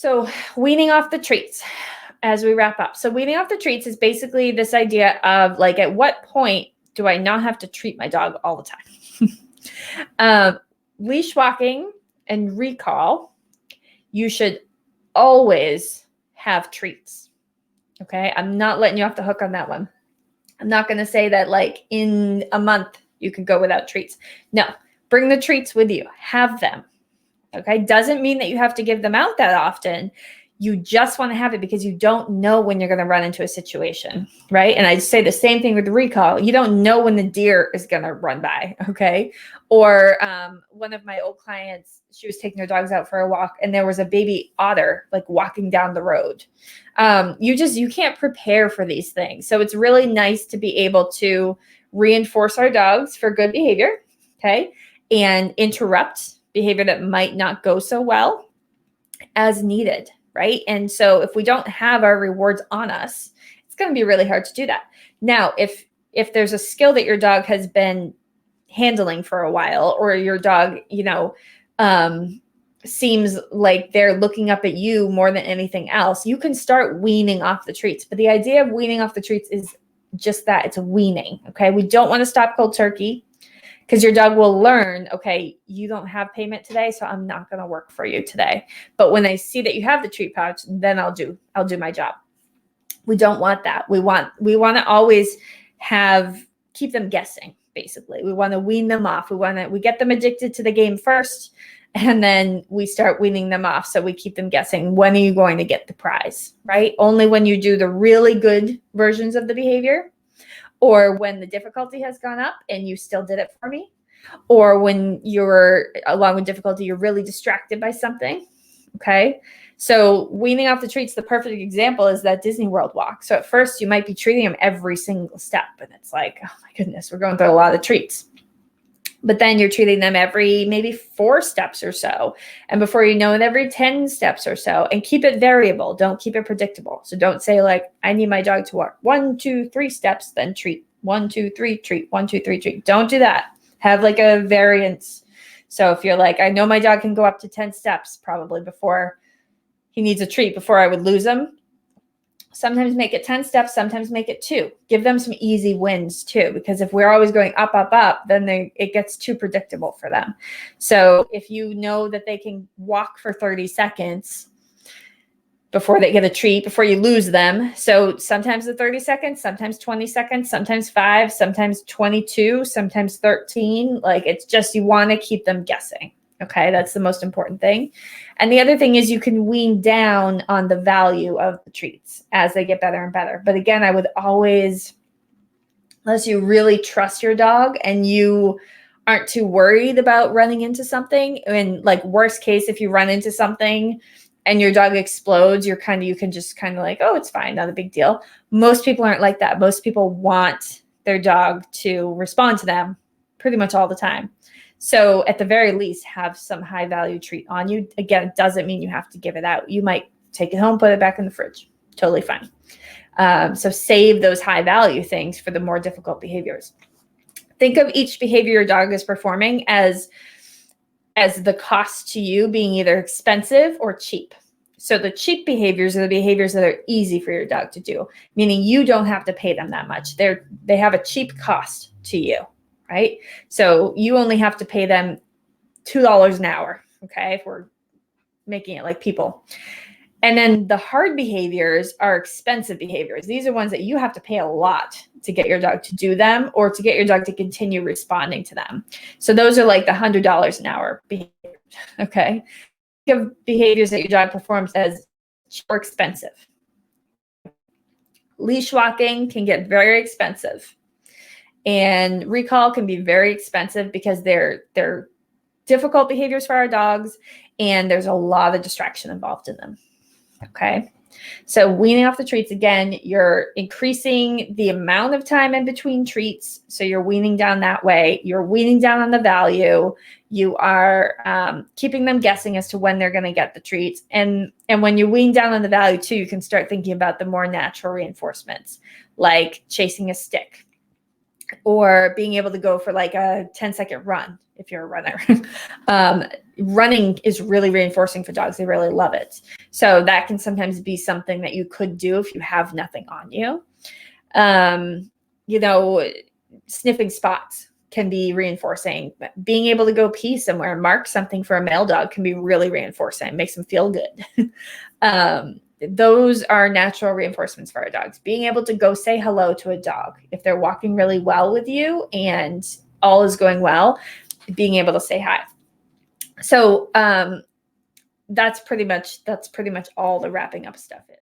So weaning off the treats as we wrap up. So weaning off the treats is basically this idea of like, at what point do I not have to treat my dog all the time? Leash walking and recall, you should always have treats. Okay. I'm not letting you off the hook on that one. I'm not going to say that like in a month you can go without treats. No, bring the treats with you. Have them. Okay. Doesn't mean that you have to give them out that often. You just want to have it because you don't know when you're going to run into a situation, right? And I'd say the same thing with the recall. You don't know when the deer is going to run by, okay? Or one of my old clients, she was taking her dogs out for a walk, and there was a baby otter like walking down the road. You can't prepare for these things. So it's really nice to be able to reinforce our dogs for good behavior, okay? And interrupt behavior that might not go so well as needed. Right. And so if we don't have our rewards on us, it's going to be really hard to do that. Now, if there's a skill that your dog has been handling for a while, or your dog, seems like they're looking up at you more than anything else, you can start weaning off the treats. But the idea of weaning off the treats is just that. It's a weaning. Okay. We don't want to stop cold turkey, because your dog will learn, okay, you don't have payment today, so I'm not going to work for you today. But when I see that you have the treat pouch, then I'll do my job. We don't want that. We want to always keep them guessing, basically. We want to wean them off. We get them addicted to the game first, and then we start weaning them off. So we keep them guessing, when are you going to get the prize, right? Only when you do the really good versions of the behavior, or when the difficulty has gone up and you still did it for me, or when along with difficulty, you're really distracted by something. Okay. So weaning off the treats, the perfect example is that Disney World walk. So at first you might be treating them every single step, and it's like, oh my goodness, we're going through a lot of treats. But then you're treating them every maybe 4 steps or so. And before you know it, every 10 steps or so. And keep it variable. Don't keep it predictable. So don't say like, I need my dog to walk 1, 2, 3 steps, then treat. 1, 2, 3, treat. 1, 2, 3, treat. Don't do that. Have like a variance. So if you're like, I know my dog can go up to 10 steps probably before he needs a treat, before I would lose him. Sometimes make it 10 steps, sometimes make it 2. Give them some easy wins too, because if we're always going up, up, up, then it gets too predictable for them. So if you know that they can walk for 30 seconds before they get a treat, before you lose them. So sometimes the 30 seconds, sometimes 20 seconds, sometimes 5, sometimes 22, sometimes 13. Like, it's just, you want to keep them guessing. Okay, that's the most important thing. And the other thing is you can wean down on the value of the treats as they get better and better. But again, I would always, unless you really trust your dog and you aren't too worried about running into something, and like worst case, if you run into something and your dog explodes, you can just kind of like, oh, it's fine, not a big deal. Most people aren't like that. Most people want their dog to respond to them pretty much all the time. So at the very least, have some high value treat on you. Again, it doesn't mean you have to give it out. You might take it home, put it back in the fridge. Totally fine. So save those high value things for the more difficult behaviors. Think of each behavior your dog is performing as the cost to you being either expensive or cheap. So the cheap behaviors are the behaviors that are easy for your dog to do, meaning you don't have to pay them that much. They have a cheap cost to you. Right? So you only have to pay them $2 an hour. Okay. If we're making it like people. And then the hard behaviors are expensive behaviors. These are ones that you have to pay a lot to get your dog to do them, or to get your dog to continue responding to them. So those are like the $100 an hour behaviors. Okay. Think of behaviors that your dog performs as cheap or expensive. Leash walking can get very expensive. And recall can be very expensive because they're difficult behaviors for our dogs, and there's a lot of distraction involved in them. Okay. So weaning off the treats, again, you're increasing the amount of time in between treats. So you're weaning down that way. You're weaning down on the value. You are keeping them guessing as to when they're going to get the treats. And when you wean down on the value too, you can start thinking about the more natural reinforcements, like chasing a stick, or being able to go for like a 10-second run if you're a runner, running is really reinforcing for dogs. They really love it. So that can sometimes be something that you could do if you have nothing on you. You know, sniffing spots can be reinforcing. Being able to go pee somewhere, mark something for a male dog can be really reinforcing. It makes them feel good. Those are natural reinforcements for our dogs. Being able to go say hello to a dog if they're walking really well with you and all is going well, being able to say hi. So that's pretty much all the wrapping up stuff is.